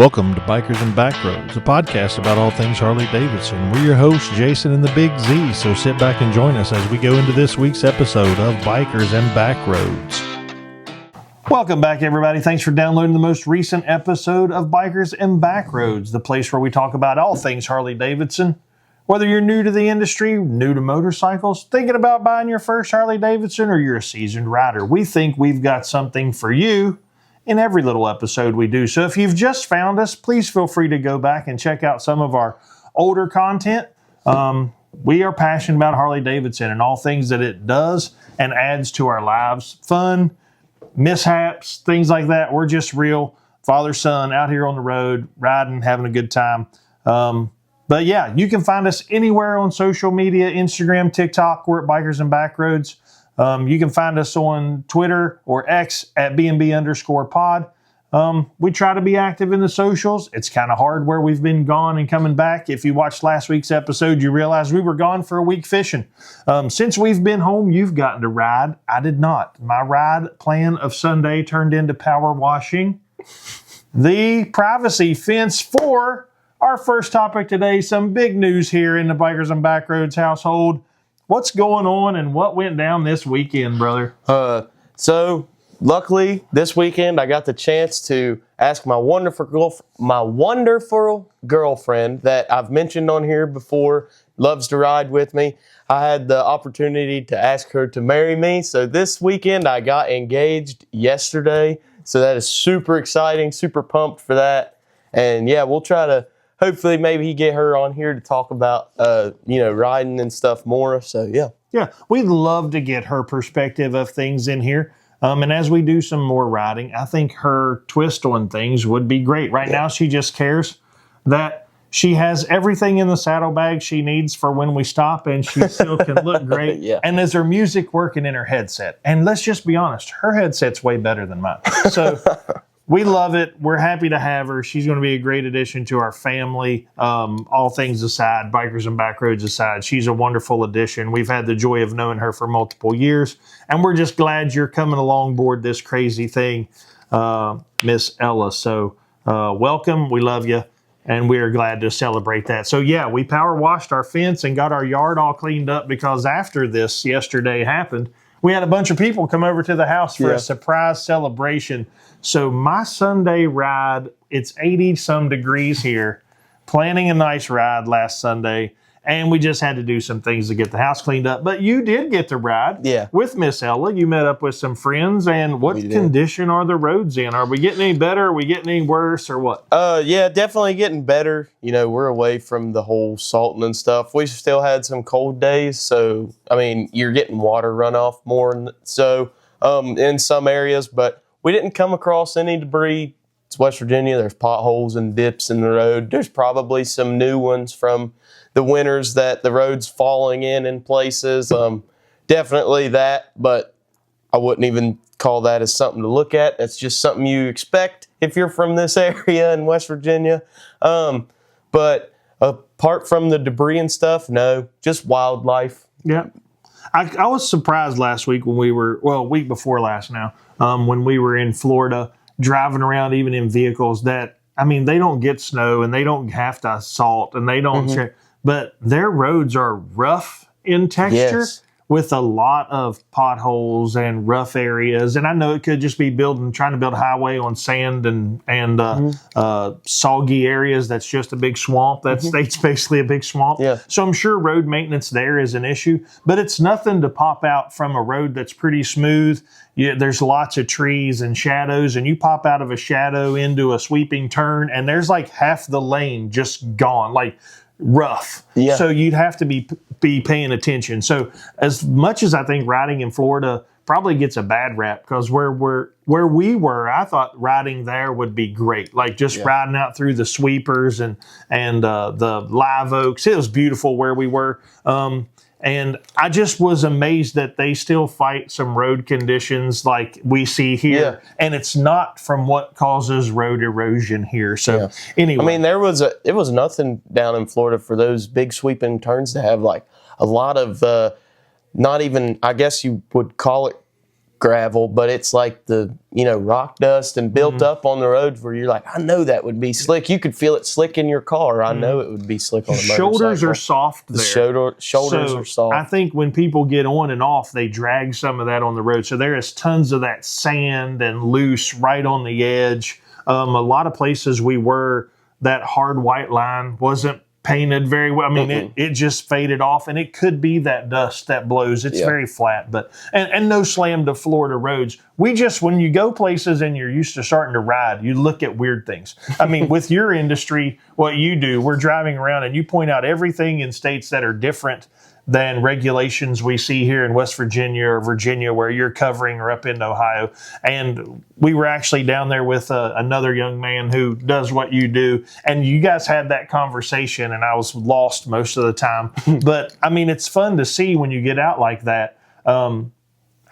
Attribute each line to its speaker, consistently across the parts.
Speaker 1: Welcome to Bikers and Backroads, a podcast about all things Harley Davidson. We're your hosts, Jason and the Big Z, so sit back and join us as we go into this week's episode of Bikers and Backroads. Welcome back, everybody. Thanks for downloading the most recent episode of Bikers and Backroads, the place where we talk about all things Harley Davidson. Whether you're new to the industry, new to motorcycles, thinking about buying your first Harley Davidson, or you're a seasoned rider, we think we've got something for you in every little episode we do. So if you've just found us, please feel free to go back and check out some of our older content. We are passionate about Harley Davidson and all things that it does and adds to our lives. Fun, mishaps, things like that. We're just real father-son out here on the road, riding, having a good time. But yeah, you can find us anywhere on social media, Instagram, TikTok. We're at Bikers and Backroads. You can find us on Twitter or X at BNB_pod. We try to be active in the socials. It's kind of hard where we've been gone and coming back. If you watched last week's episode, you realize we were gone for a week fishing. Since we've been home, you've gotten to ride. I did not. My ride plan of Sunday turned into power washing. The privacy fence for our first topic today. Some big news here in the Bikers and Backroads household. What's going on and what went down this weekend, brother?
Speaker 2: So luckily this weekend I got the chance to ask my wonderful girlfriend that I've mentioned on here before, loves to ride with me. I had the opportunity to ask her to marry me. So this weekend I got engaged yesterday. So that is super exciting, super pumped for that. And yeah, we'll try to hopefully maybe get her on here to talk about, riding and stuff more. So, yeah.
Speaker 1: Yeah, we'd love to get her perspective of things in here. And as we do some more riding, I think her twist on things would be great. Right now, she just cares that she has everything in the saddlebag she needs for when we stop, and she still can look great.
Speaker 2: Yeah.
Speaker 1: And is her music working in her headset? And let's just be honest, her headset's way better than mine. So we love it. We're happy to have her. She's going to be a great addition to our family. All things aside, Bikers and Backroads aside, she's a wonderful addition. We've had the joy of knowing her for multiple years, and we're just glad you're coming along board this crazy thing, Miss Ella. So welcome. We love you, and we are glad to celebrate that. So yeah, we power washed our fence and got our yard all cleaned up because after this yesterday happened, we had a bunch of people come over to the house for a surprise celebration. So my Sunday ride, it's 80-some degrees here, planning a nice ride last Sunday, and we just had to do some things to get the house cleaned up. But you did get to ride with Miss Ella. You met up with some friends, and what condition are the roads in? Are we getting any better? Are we getting any worse, or what?
Speaker 2: Yeah, definitely getting better. You know, we're away from the whole salting and stuff. We still had some cold days, so, I mean, you're getting water runoff more so in some areas, but we didn't come across any debris. It's West Virginia. There's potholes and dips in the road. There's probably some new ones from the winters that the road's falling in places. Definitely that, but I wouldn't even call that as something to look at. That's just something you expect if you're from this area in West Virginia. But apart from the debris and stuff, no, just wildlife.
Speaker 1: Yeah. I was surprised last week when week before last now, when we were in Florida, driving around even in vehicles that, I mean, they don't get snow and they don't have to salt and they don't, but their roads are rough in texture with a lot of potholes and rough areas. And I know it could just be trying to build a highway on sand and soggy areas. That's just a big swamp. That state's basically a big swamp.
Speaker 2: Yeah.
Speaker 1: So I'm sure road maintenance there is an issue, but it's nothing to pop out from a road that's pretty smooth. There's lots of trees and shadows, and you pop out of a shadow into a sweeping turn, and there's like half the lane just gone, like rough. Yeah. So you'd have to be paying attention. So as much as I think riding in Florida probably gets a bad rap, because where we were, I thought riding there would be great. Like just riding out through the sweepers and the live oaks. It was beautiful where we were. And I just was amazed that they still fight some road conditions like we see here. Yeah. And it's not from what causes road erosion here. So anyway.
Speaker 2: I mean, it was nothing down in Florida for those big sweeping turns to have like a lot of, not even, I guess you would call it gravel, but it's like the, rock dust and built up on the roads where you're like, I know that would be slick. You could feel it slick in your car. I know it would be slick on a motorcycle.
Speaker 1: Shoulders are soft there.
Speaker 2: The shoulders are soft.
Speaker 1: I think when people get on and off, they drag some of that on the road. So there is tons of that sand and loose right on the edge. A lot of places that hard white line wasn't painted very well. I mean, it just faded off, and it could be that dust that blows. It's very flat, but and no slam to Florida roads. When you go places and you're used to starting to ride, you look at weird things. I mean, with your industry, what you do, we're driving around and you point out everything in states that are different than regulations we see here in West Virginia or Virginia where you're covering, or up in Ohio. And we were actually down there with another young man who does what you do. And you guys had that conversation, and I was lost most of the time. But, I mean, it's fun to see when you get out like that,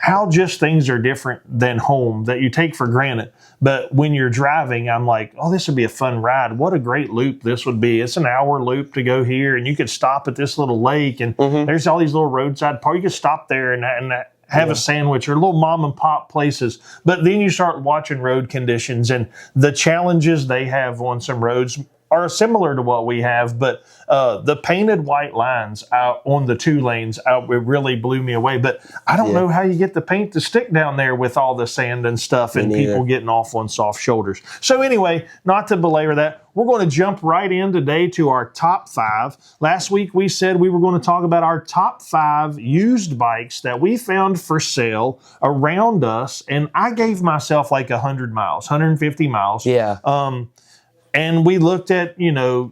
Speaker 1: how just things are different than home that you take for granted. But when you're driving, I'm like, oh, this would be a fun ride. What a great loop this would be. It's an hour loop to go here, and you could stop at this little lake, and there's all these little roadside parks. You could stop there and have a sandwich, or little mom and pop places. But then you start watching road conditions, and the challenges they have on some roads are similar to what we have, but the painted white lines out on the 2 lanes it really blew me away. But I don't know how you get the paint to stick down there with all the sand and stuff and people getting off on soft shoulders. So anyway, not to belabor that, we're going to jump right in today to our top 5. Last week we said we were going to talk about our top 5 used bikes that we found for sale around us, and I gave myself like 100 miles, 150 miles.
Speaker 2: Yeah.
Speaker 1: And we looked at, you're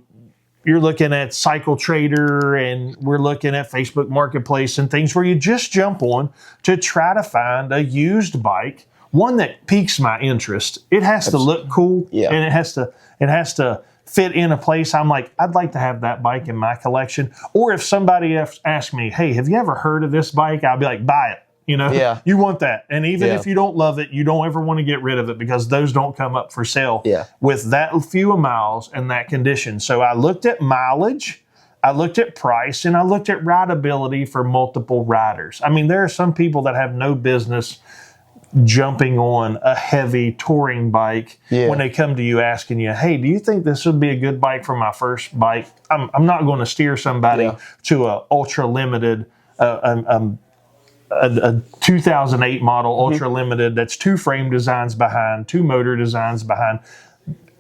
Speaker 1: looking at Cycle Trader, and we're looking at Facebook Marketplace and things where you just jump on to try to find a used bike, one that piques my interest. It has to look cool, and it has to fit in a place. I'm like, I'd like to have that bike in my collection. Or if somebody asks me, hey, have you ever heard of this bike? I'll be like, buy it. You want that. And even if you don't love it, you don't ever want to get rid of it, because those don't come up for sale with that few miles and that condition. So I looked at mileage, I looked at price, and I looked at rideability for multiple riders. I mean, there are some people that have no business jumping on a heavy touring bike when they come to you asking you, hey, do you think this would be a good bike for my first bike? I'm not going to steer somebody to a ultra limited, a 2008 model ultra limited that's 2 frame designs behind, 2 motor designs behind,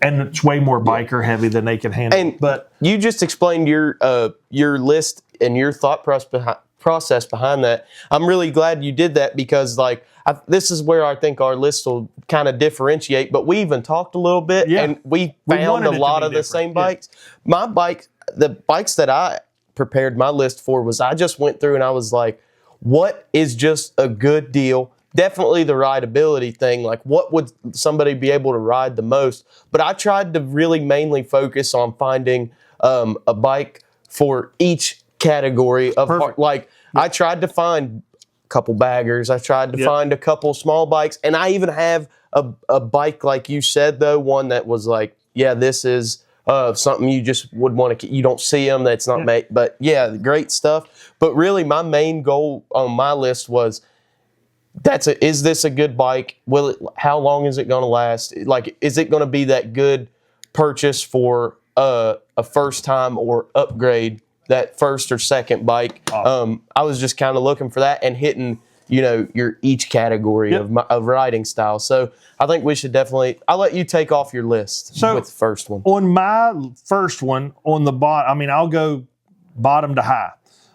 Speaker 1: and it's way more biker heavy than they can handle. But
Speaker 2: you just explained your list and your thought process behind that. I'm really glad you did that, because this is where I think our list will kind of differentiate. But we even talked a little bit, and we found a lot of the same bikes. My bike, the bikes that I prepared my list for, was I just went through and I was like, what is just a good deal? Definitely the rideability thing. Like, what would somebody be able to ride the most? But I tried to really mainly focus on finding a bike for each category of I tried to find a couple baggers. I tried to find a couple small bikes, and I even have a bike like you said, though, one that was like, this is something you just would want to. You don't see them. That's not made, but great stuff. But really, my main goal on my list was, is this a good bike? How long is it going to last? Like, is it going to be that good purchase for a first time or upgrade that first or second bike? Awesome. I was just kind of looking for that and hitting, your each category of riding style. So I think we should definitely, I'll let you take off your list with the first one.
Speaker 1: On my first one, on the bottom, I'll go bottom to high.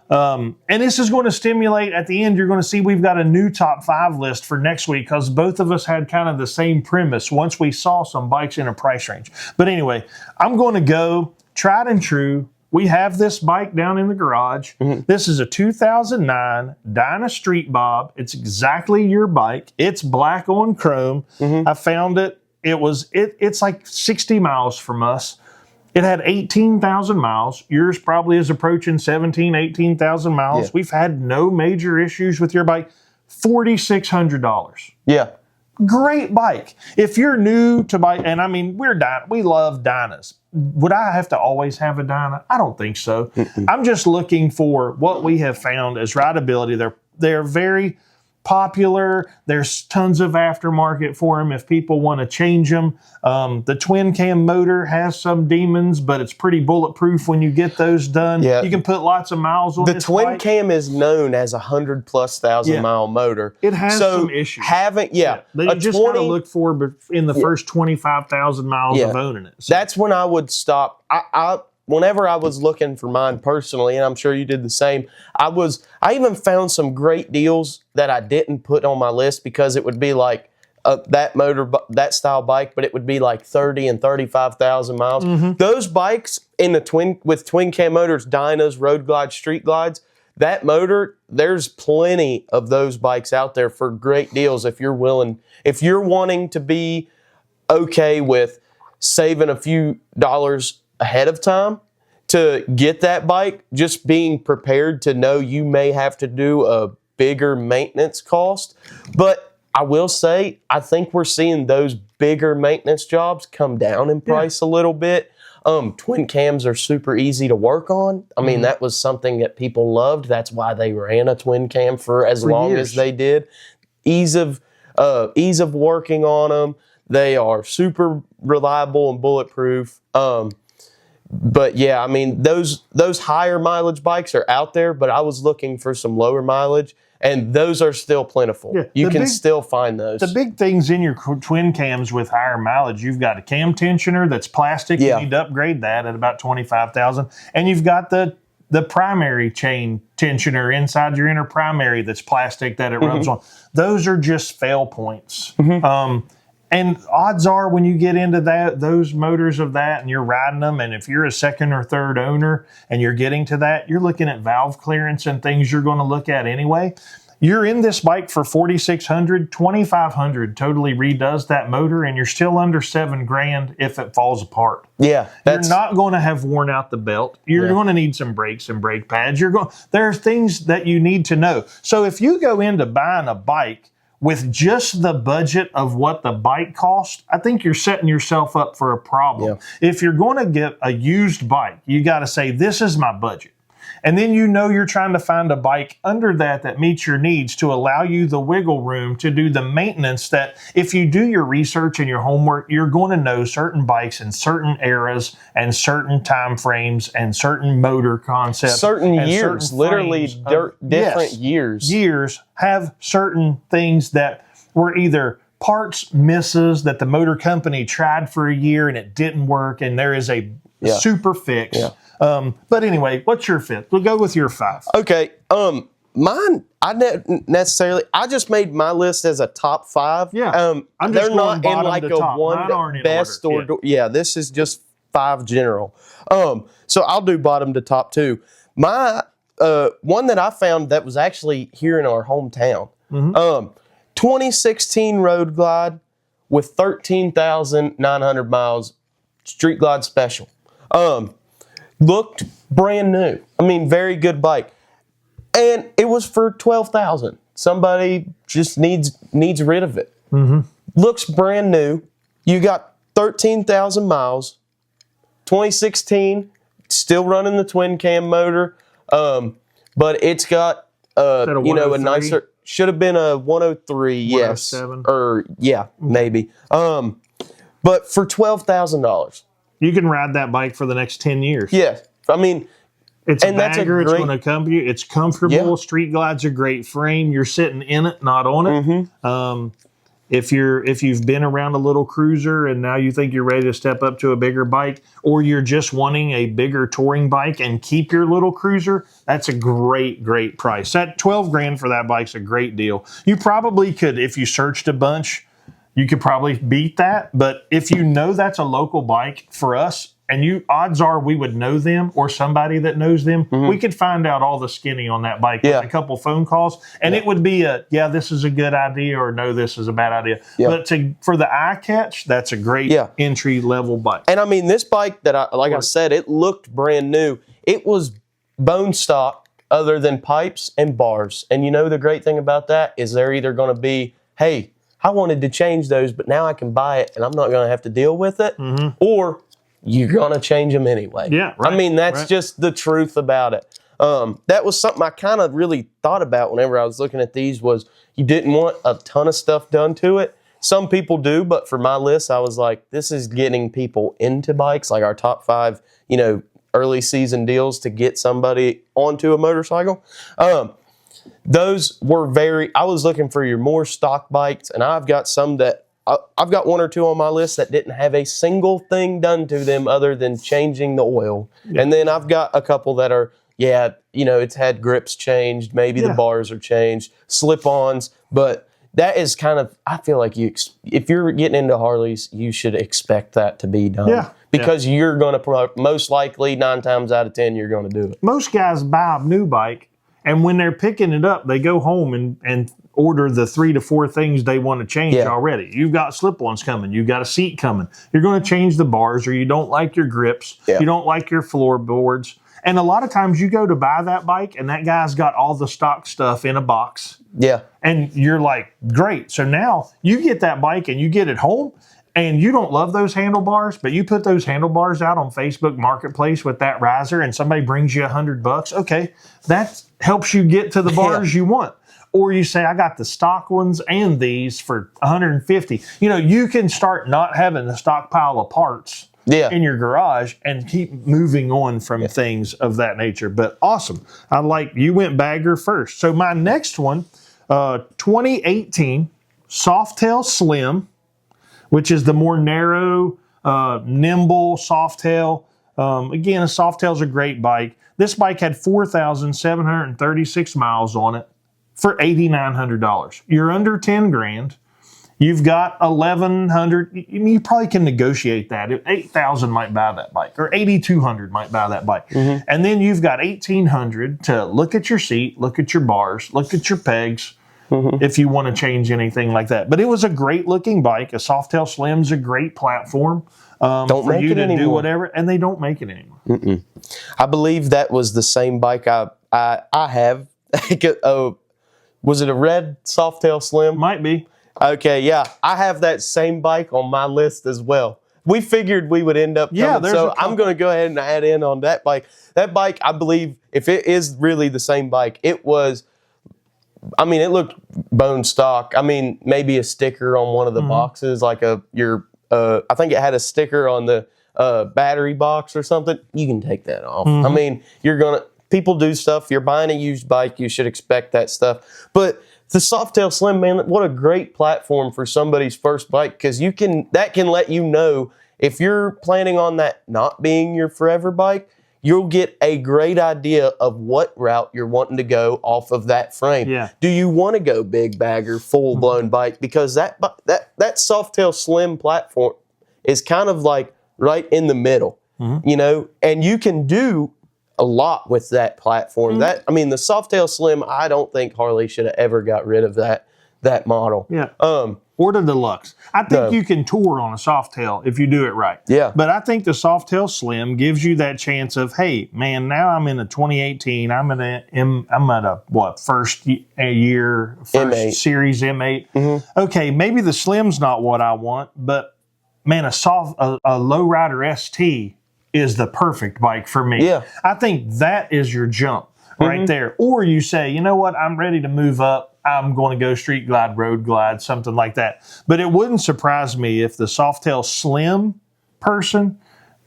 Speaker 1: And this is going to stimulate, at the end, you're going to see we've got a new top 5 list for next week, because both of us had kind of the same premise once we saw some bikes in a price range. But anyway, I'm going to go tried and true. We have this bike down in the garage. This is a 2009 Dyna Street Bob. It's exactly your bike. It's black on chrome. I found it. It's like 60 miles from us. It had 18,000 miles. Yours probably is approaching 17,000, 18,000 miles. We've had no major issues with your bike. $4,600.
Speaker 2: Yeah.
Speaker 1: Great bike. If you're new to bike, and we love Dynas. Would I have to always have a Dyna? I don't think so. I'm just looking for what we have found as rideability. They're very popular. There's tons of aftermarket for them if people want to change them. The twin cam motor has some demons, but it's pretty bulletproof when you get those done.
Speaker 2: Yeah.
Speaker 1: You can put lots of miles on
Speaker 2: the
Speaker 1: this
Speaker 2: twin
Speaker 1: bike.
Speaker 2: cam is known as 100,000+ mile motor.
Speaker 1: It has some issues.
Speaker 2: That
Speaker 1: you just got to look for in the first 25,000 miles of owning it. So.
Speaker 2: That's when I would stop. Whenever I was looking for mine personally, and I'm sure you did the same, I even found some great deals that I didn't put on my list because it would be like that style bike, but it would be like 30 and 35,000 miles. Mm-hmm. Those bikes with twin cam motors, Dynas, Road Glides, Street Glides, that motor, there's plenty of those bikes out there for great deals if you're wanting to be okay with saving a few dollars ahead of time to get that bike, just being prepared to know you may have to do a bigger maintenance cost. But I will say, I think we're seeing those bigger maintenance jobs come down in price a little bit. Twin cams are super easy to work on. I mean, that was something that people loved. That's why they ran a twin cam for as long as they did. Ease of working on them. They are super reliable and bulletproof. But yeah, I mean, those higher mileage bikes are out there, but I was looking for some lower mileage, and those are still plentiful. Yeah, you can still find those.
Speaker 1: The big things in your twin cams with higher mileage, you've got a cam tensioner that's plastic. You need to upgrade that at about $25,000, and you've got the primary chain tensioner inside your inner primary that's plastic that it rubs on. Those are just fail points. And odds are when you get into those motors of that and you're riding them, and if you're a second or third owner and you're getting to that, you're looking at valve clearance and things you're going to look at anyway. You're in this bike for $4,600, $2,500 totally redoes that motor, and you're still under $7,000 if it falls apart. Yeah, you're not going to have worn out the belt. You're going to need some brakes and brake pads. There are things that you need to know. So if you go into buying a bike with just the budget of what the bike costs, I think you're setting yourself up for a problem. Yeah. If you're going to get a used bike, you got to say, this is my budget. And then you're trying to find a bike under that meets your needs to allow you the wiggle room to do the maintenance that if you do your research and your homework, you're going to know certain bikes in certain eras and certain time frames and certain motor concepts.
Speaker 2: Certain years, literally different years.
Speaker 1: Years have certain things that were either parts misses that the motor company tried for a year and it didn't work, and there is a super fix. Yeah. But anyway, what's your fifth? We'll go with your 5.
Speaker 2: Okay. Mine, I just made my list as a top 5.
Speaker 1: Yeah. I'm just
Speaker 2: they're not in like a top. One best or this is just 5 general. So I'll do bottom to top 2. My one that I found that was actually here in our hometown. 2016 Road Glide with 13,900 miles, Street Glide Special. Looked brand new. I mean, very good bike. And it was for $12,000. Somebody just needs rid of it. Looks brand new. You got 13,000 miles. 2016, still running the twin cam motor. But it's got a nicer, should have been a 103, yes.
Speaker 1: 107?
Speaker 2: Or maybe. But for $12,000.
Speaker 1: You can ride that bike for the next 10 years.
Speaker 2: Yeah. I mean,
Speaker 1: it's a bagger. It's going to accompany you. It's comfortable. Yeah. Street Glide's a great frame. You're sitting in it, not on it. If you've been around a little cruiser and now you think you're ready to step up to a bigger bike, or you're just wanting a bigger touring bike and keep your little cruiser, that's a great price. That $12,000 for that bike's a great deal. You probably could, if you searched a bunch, you could probably beat that. But if you know that's a local bike for us, and odds are we would know them or somebody that knows them, we could find out all the skinny on that bike with a couple phone calls, and it would be this is a good idea, or no, this is a bad idea. But for the eye catch, that's a great entry level bike.
Speaker 2: And I mean, this bike that I said, it looked brand new. It was bone stock other than pipes and bars. And the great thing about that is they're either going to be, hey, I wanted to change those, but now I can buy it and I'm not going to have to deal with it. Or you're going to change them anyway.
Speaker 1: Yeah, right,
Speaker 2: I mean, that's just the truth about it. That was something I kind of really thought about whenever I was looking at these. Was you didn't want a ton of stuff done to it. Some people do, but for my list, I was like, this is getting people into bikes, like our top 5, early season deals to get somebody onto a motorcycle. Those were I was looking for your more stock bikes, and I've got some that, I've got 1 or 2 on my list that didn't have a single thing done to them other than changing the oil. Yeah. And then I've got a couple that are, it's had grips changed, maybe the bars are changed, slip-ons, but that is kind of, I feel like if you're getting into Harleys, you should expect that to be done. Yeah. Because you're going to, most likely, 9 times out of 10, you're going to do it.
Speaker 1: Most guys buy a new bike, and when they're picking it up, they go home and order the 3 to 4 things they want to change already. You've got slip-ons coming. You've got a seat coming. You're going to change the bars, or you don't like your grips. Yeah. You don't like your floorboards. And a lot of times you go to buy that bike, and that guy's got all the stock stuff in a box. Yeah. And you're like, great. So now you get that bike and you get it home, and you don't love those handlebars, but you put those handlebars out on Facebook Marketplace with that riser, and somebody brings you $100. Okay, that helps you get to the bars you want. Or you say, I got the stock ones and these for $150. You can start not having a stockpile of parts in your garage and keep moving on from things of that nature. But awesome. You went bagger first. So my next one, 2018 Softail Slim, which is the more narrow, nimble Softail. Again, a Softail's a great bike. This bike had 4,736 miles on it for $8,900. You're under 10 grand. You've got 1,100. You probably can negotiate that. 8,000 might buy that bike, or 8,200 might buy that bike. Mm-hmm. And then you've got 1,800 to look at your seat, look at your bars, look at your pegs, if you want to change anything like that. But it was a great looking bike. A Softail Slim's a great platform for you to do whatever, and they don't make it anymore.
Speaker 2: Mm-mm. I believe that was the same bike I have. Was it a red Softail Slim?
Speaker 1: Might be.
Speaker 2: Okay, yeah. I have that same bike on my list as well. We figured we would end up coming, so I'm going to go ahead and add in on that bike. That bike, I believe, if it is really the same bike, it looked bone stock. Maybe a sticker on one of the boxes, like I think it had a sticker on the battery box or something. You can take that off. People do stuff. You're buying a used bike, you should expect that stuff. But the Softail Slim, man, what a great platform for somebody's first bike, because that can let you know if you're planning on that not being your forever bike, you'll get a great idea of what route you're wanting to go off of that frame. Yeah. Do you want to go big bagger, full blown bike? Because that Softail Slim platform is kind of like right in the middle, and you can do a lot with that platform. The Softail Slim, I don't think Harley should have ever got rid of that model. Yeah.
Speaker 1: Or the Deluxe. I think you can tour on a Softail if you do it right. Yeah. But I think the Softail Slim gives you that chance of, hey, man, now I'm in a 2018. I'm at a first year,
Speaker 2: M8.
Speaker 1: Series M8. Mm-hmm. Okay, maybe the Slim's not what I want, but man, a lowrider ST is the perfect bike for me. Yeah. I think that is your jump right there. Or you say, you know what, I'm ready to move up. I'm going to go street glide, road glide, something like that. But it wouldn't surprise me if the Softail Slim person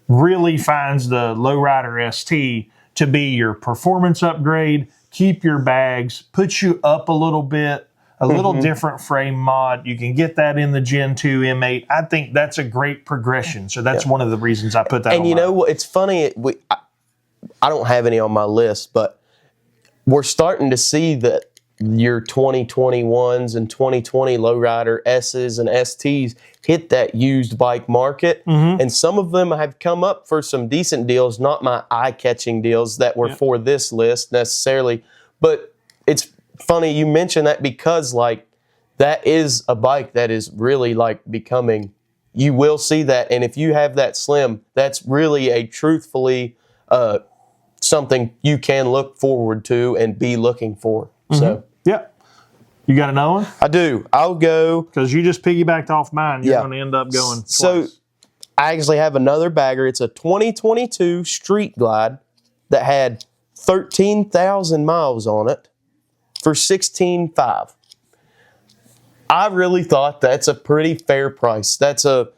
Speaker 1: really finds the lowrider ST to be your performance upgrade, keep your bags, put you up a little bit, a little different frame mod. You can get that in the Gen 2 M8. I think that's a great progression. So that's one of the reasons I put that on.
Speaker 2: And you know what? It's funny. I don't have any on my list, but we're starting to see that your 2021s and 2020 lowrider S's and STs hit that used bike market. And some of them have come up for some decent deals, not my eye-catching deals that were for this list necessarily. But it's funny you mention that, because that is a bike that is really becoming, you will see that. And if you have that Slim, that's really a truthfully something you can look forward to and be looking for. So
Speaker 1: you got another one?
Speaker 2: I do. I'll go,
Speaker 1: because you just piggybacked off mine. You're going to end up going twice.
Speaker 2: So I actually have another bagger. It's a 2022 Street Glide that had 13,000 miles on it for $16,500. I really thought that's a pretty fair price. That's a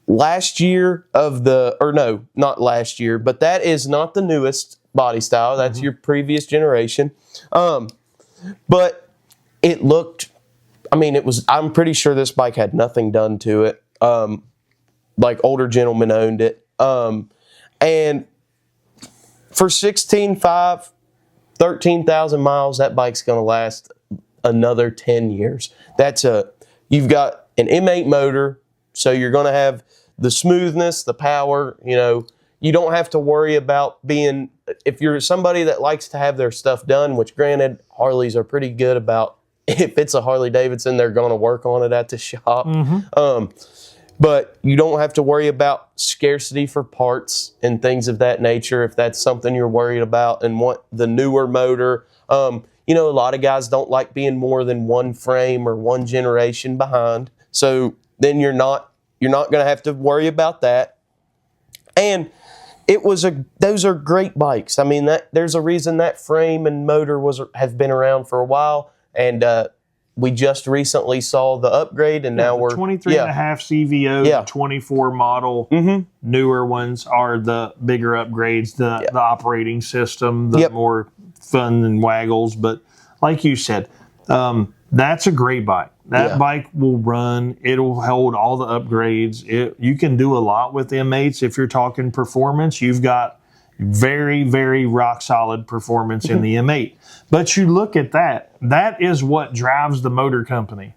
Speaker 2: last year of the, or no, not last year, but that is not the newest body style. That's your previous generation. But it looked, I mean, it was, I'm pretty sure this bike had nothing done to it. Like older gentlemen owned it. And for $16,500, 13,000 miles, that bike's going to last another 10 years. You've got an M8 motor, so you're going to have the smoothness, the power, you don't have to worry about being, if you're somebody that likes to have their stuff done, which granted, Harleys are pretty good about, if it's a Harley Davidson, they're going to work on it at the shop. But you don't have to worry about scarcity for parts and things of that nature if that's something you're worried about and want the newer motor. A lot of guys don't like being more than one frame or one generation behind. So then you're not going to have to worry about that. And those are great bikes. I mean, there's a reason that frame and motor have been around for a while, and we just recently saw the upgrade, and now we're
Speaker 1: 23 and a half CVO, the 24 model. Newer ones are the bigger upgrades, the operating system, the more fun than waggles. But like you said, that's a great bike. That bike will run. It'll hold all the upgrades. You can do a lot with M8s. If you're talking performance, you've got very, very rock solid performance in the M8. But you look at that. That is what drives the motor company.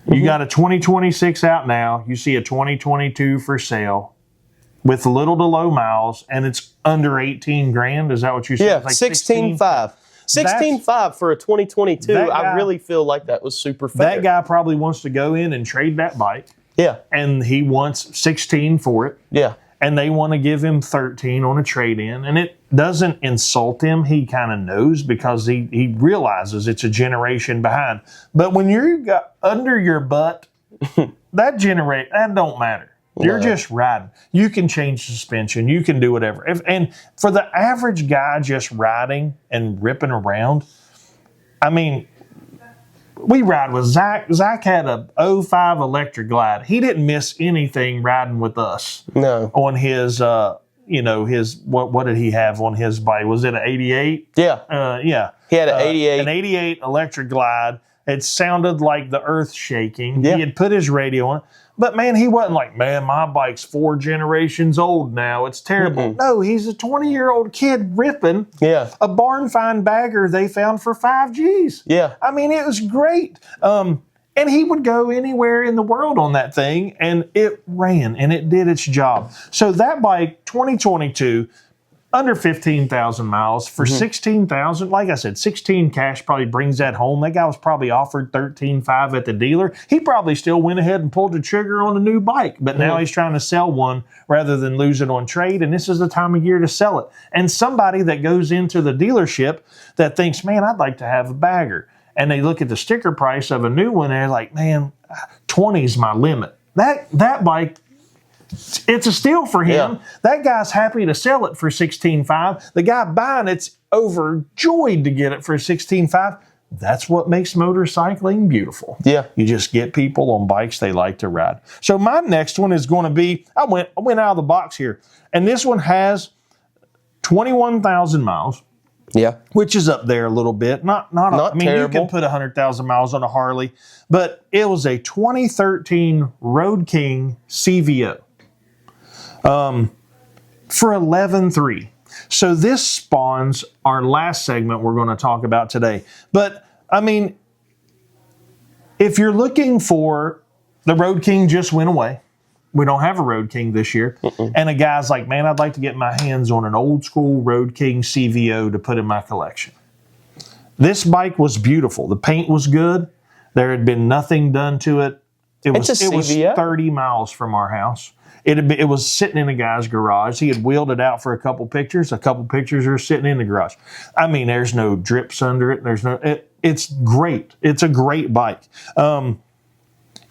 Speaker 1: You got a 2026 out now. You see a 2022 for sale with little to low miles, and it's under 18 grand. Is that what you said?
Speaker 2: Yeah, like 16,500. 16,500 for a 2022. I really feel like that was super fair.
Speaker 1: That guy probably wants to go in and trade that bike.
Speaker 2: Yeah.
Speaker 1: And he wants 16 for it.
Speaker 2: Yeah.
Speaker 1: And they want to give him 13 on a trade-in. And it doesn't insult him. He kind of knows because he realizes it's a generation behind. But when you're got under your butt, that don't matter. You're just riding. You can change suspension. You can do whatever. And for the average guy just riding and ripping around, I mean, we ride with Zach. Zach had a 05 Electric Glide. He didn't miss anything riding with us.
Speaker 2: No.
Speaker 1: On his, what did he have on his bike? Was it an 88?
Speaker 2: Yeah.
Speaker 1: Yeah.
Speaker 2: He had an 88.
Speaker 1: An 88 Electric Glide. It sounded like the earth shaking.
Speaker 2: Yeah.
Speaker 1: He had put his radio on. But, man, he wasn't like, man, my bike's 4 generations old now. It's terrible. No, he's a 20-year-old kid ripping a barn find bagger they found for 5 Gs.
Speaker 2: Yeah.
Speaker 1: I mean, it was great. And he would go anywhere in the world on that thing, and it ran, and it did its job. So that bike, 2022, under 15,000 miles for 16,000. Like I said, 16 cash probably brings that home. That guy was probably offered 13,500 at the dealer. He probably still went ahead and pulled the trigger on a new bike, but now he's trying to sell one rather than lose it on trade, and this is the time of year to sell it. And somebody that goes into the dealership that thinks, man, I'd like to have a bagger, and they look at the sticker price of a new one, and they're like, man, 20 is my limit. That bike, it's a steal for him. Yeah. That guy's happy to sell it for $16,500. The guy buying it's overjoyed to get it for $16,500. That's what makes motorcycling beautiful. Yeah. You just get people on bikes they like to ride. So my next one is going to be, I went out of the box here, and this one has 21,000 miles. Yeah. Which is up there a little bit. Not I mean, terrible. You can put 100,000 miles on a Harley, but it was a 2013 Road King CVO. For 11,300. So this spawns our last segment we're going to talk about today. But, I mean, if you're looking for, the Road King just went away. We don't have a Road King this year. And a guy's like, man, I'd like to get my hands on an old school Road King CVO to put in my collection. This bike was beautiful. The paint was good. There had been nothing done to it. It was 30 miles from our house. It was sitting in a guy's garage. He had wheeled it out for a couple pictures. A couple pictures are sitting in the garage. I mean, there's no drips under it. It's great. It's a great bike.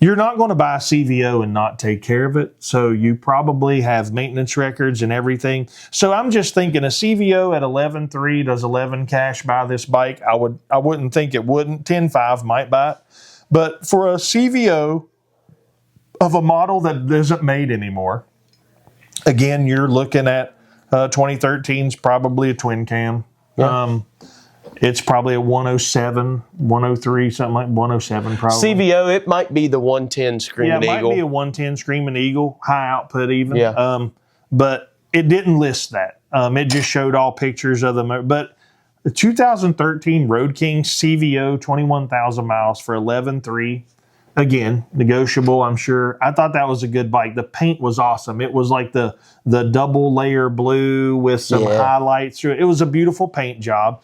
Speaker 1: You're not going to buy a CVO and not take care of it. So you probably have maintenance records and everything. So I'm just thinking a CVO at 11.3, does 11 cash buy this bike? I wouldn't think it wouldn't. 10.5 might buy it. But for a CVO of a model that isn't made anymore, again, you're looking at 2013's probably a twin cam. Yeah. It's probably a 107, 103, something like 107 probably.
Speaker 2: CVO, it might be the 110 Screaming Eagle.
Speaker 1: Yeah, it might be a 110 Screaming Eagle, high output even.
Speaker 2: Yeah.
Speaker 1: But it didn't list that. It just showed all pictures of them. But the 2013 Road King CVO, 21,000 miles for 11.3. Again, negotiable, I'm sure. I thought that was a good bike. The paint was awesome. It was like the double layer blue with some highlights through it. It was a beautiful paint job.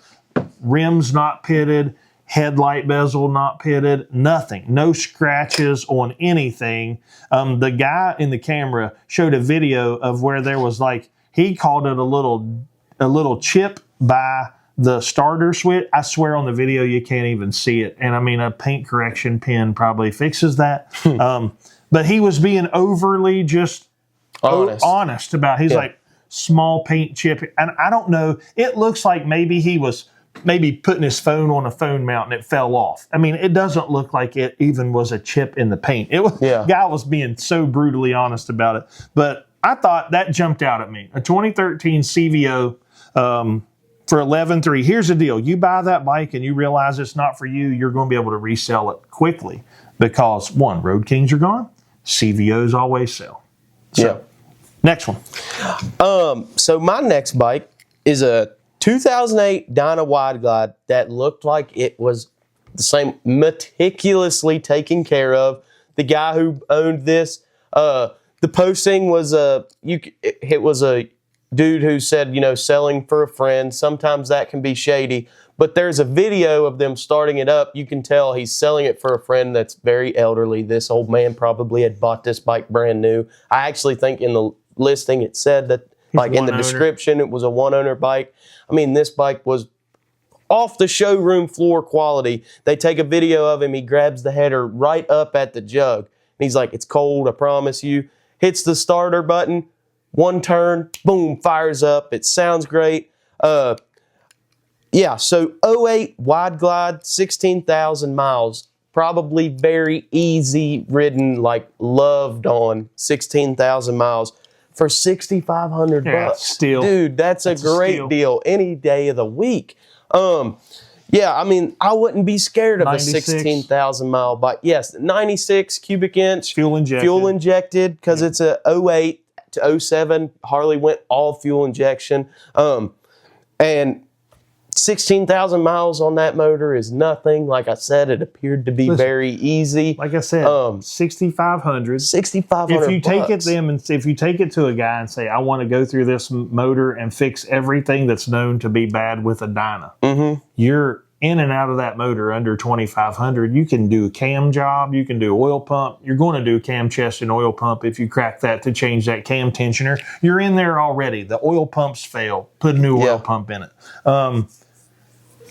Speaker 1: Rims not pitted, headlight bezel not pitted, nothing. No scratches on anything. The guy in the camera showed a video of where there was like, he called it a little chip by the starter switch. I swear on the video you can't even see it. And I mean, a paint correction pen probably fixes that. But he was being overly just honest about it. He's like, small paint chip. And I don't know, it looks like maybe he was putting his phone on a phone mount and it fell off. I mean, it doesn't look like it even was a chip in the paint. Guy was being so brutally honest about it. But I thought that jumped out at me. A 2013 CVO for 11.3. Here's the deal. You buy that bike and you realize it's not for you, you're going to be able to resell it quickly because, one, Road Kings are gone. CVOs always sell. So, next one.
Speaker 2: So my next bike is a 2008 Dyna Wide Glide that looked like it was the same, meticulously taken care of. The guy who owned this, the posting was it was a dude who said, selling for a friend. Sometimes that can be shady, but there's a video of them starting it up. You can tell he's selling it for a friend that's very elderly. This old man probably had bought this bike brand new. I actually think in the listing it said that, like in the description, it was a one-owner bike. I mean, this bike was off the showroom floor quality. They take a video of him. He grabs the header right up at the jug. And he's like, it's cold, I promise you. Hits the starter button, one turn, boom, fires up. It sounds great. So 08 Wide Glide, 16,000 miles. Probably very easy ridden, like loved on 16,000 miles. For $6,500 bucks.
Speaker 1: Steal.
Speaker 2: Dude, that's a great deal any day of the week. I mean, I wouldn't be scared of 96. A 16,000 mile bike. Yes, 96 cubic inch.
Speaker 1: Fuel injected
Speaker 2: because it's a 08 to 07. Harley went all fuel injection. And 16,000 miles on that motor is nothing. Like I said, it appeared to be very easy.
Speaker 1: Like I said, 6,500.
Speaker 2: 6,500.
Speaker 1: If you take it to a guy and say, I want to go through this motor and fix everything that's known to be bad with a Dyna, you're in and out of that motor under 2,500. You can do a cam job. You can do oil pump. You're going to do cam chest and oil pump if you crack that to change that cam tensioner. You're in there already. The oil pumps fail. Put a new oil pump in it.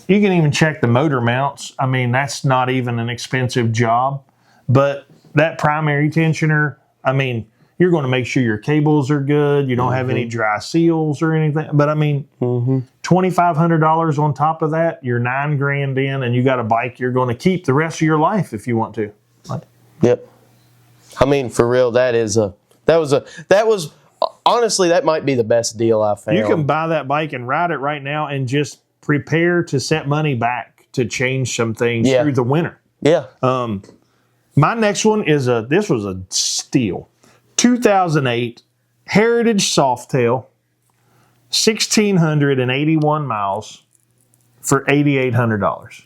Speaker 1: You can even check the motor mounts. I mean, that's not even an expensive job. But that primary tensioner, I mean, you're going to make sure your cables are good. You don't have any dry seals or anything. But I mean, $2,500 on top of that, you're $9,000 in, and you got a bike you're going to keep the rest of your life if you want to.
Speaker 2: Yep. I mean, for real, that was honestly, that might be the best deal I found.
Speaker 1: You can buy that bike and ride it right now and just prepare to set money back to change some things through the winter.
Speaker 2: Yeah.
Speaker 1: My next one is this was a steal. 2008 Heritage Softail, 1,681 miles for $8,800.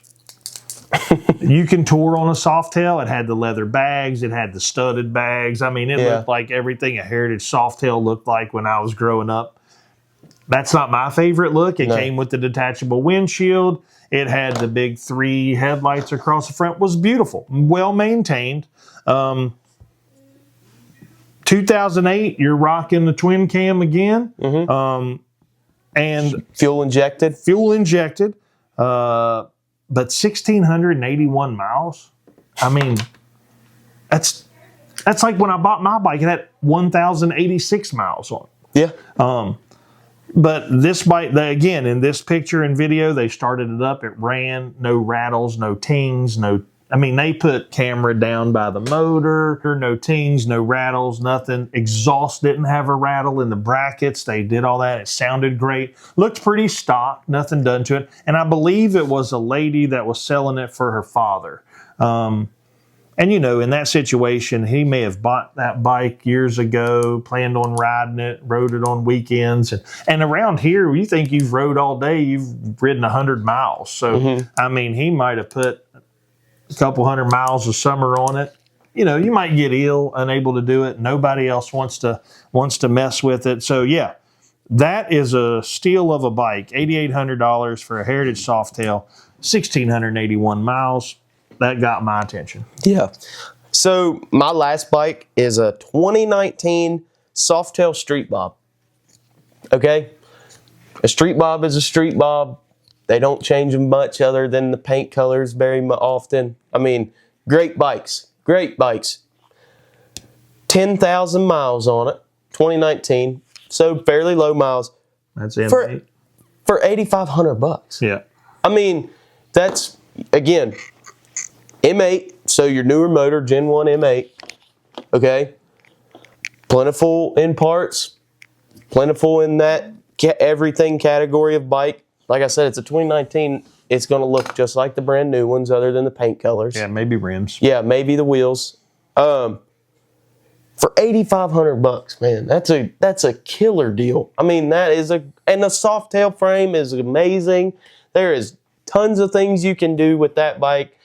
Speaker 1: You can tour on a Softail. It had the leather bags. It had the studded bags. I mean, it looked like everything a Heritage Softail looked like when I was growing up. That's not my favorite look. It came with the detachable windshield. It had the big 3 headlights across the front. It was beautiful, well maintained. 2008, you're rocking the twin cam again, and
Speaker 2: fuel injected.
Speaker 1: But 1,681 miles. I mean, That's like when I bought my bike, it had 1,086 miles on it.
Speaker 2: Yeah.
Speaker 1: But this bike, again, in this picture and video, they started it up. It ran, no rattles, no tings, they put camera down by the motor, no tings, no rattles, nothing. Exhaust didn't have a rattle in the brackets. They did all that. It sounded great. Looked pretty stock, nothing done to it. And I believe it was a lady that was selling it for her father. And, in that situation, he may have bought that bike years ago, planned on riding it, rode it on weekends. And around here, you think you've rode all day, you've ridden 100 miles. So, he might have put a couple hundred miles of summer on it. You might get ill, unable to do it. Nobody else wants to mess with it. So, yeah, that is a steal of a bike. $8,800 for a Heritage Softail, 1,681 miles. That got my attention.
Speaker 2: Yeah. So my last bike is a 2019 Softail Street Bob. Okay? A Street Bob is a Street Bob. They don't change them much other than the paint colors very often. Great bikes. Great bikes. 10,000 miles on it. 2019. So fairly low miles.
Speaker 1: That's it.
Speaker 2: For $8,500.
Speaker 1: Yeah.
Speaker 2: That's, again, M8, so your newer motor, Gen 1 M8, okay? Plentiful in parts, plentiful in that everything category of bike. Like I said, it's a 2019. It's going to look just like the brand new ones other than the paint colors.
Speaker 1: Yeah, maybe rims.
Speaker 2: Yeah, maybe the wheels. For $8,500, man, that's a killer deal. and the Softail frame is amazing. There is tons of things you can do with that bike.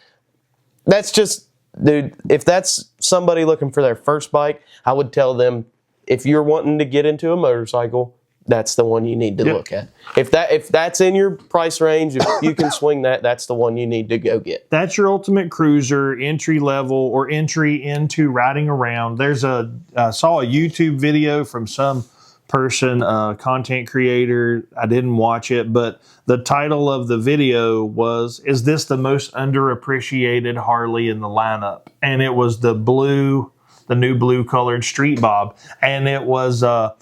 Speaker 2: That's just, dude, if that's somebody looking for their first bike, I would tell them, if you're wanting to get into a motorcycle, that's the one you need to look at. If that's in your price range, if you can swing that, that's the one you need to go get.
Speaker 1: That's your ultimate cruiser, entry level or entry into riding around. I saw a YouTube video from some person, content creator. I didn't watch it, but the title of the video was, "Is this the most underappreciated Harley in the lineup?" And it was the new blue colored Street Bob. And it was, I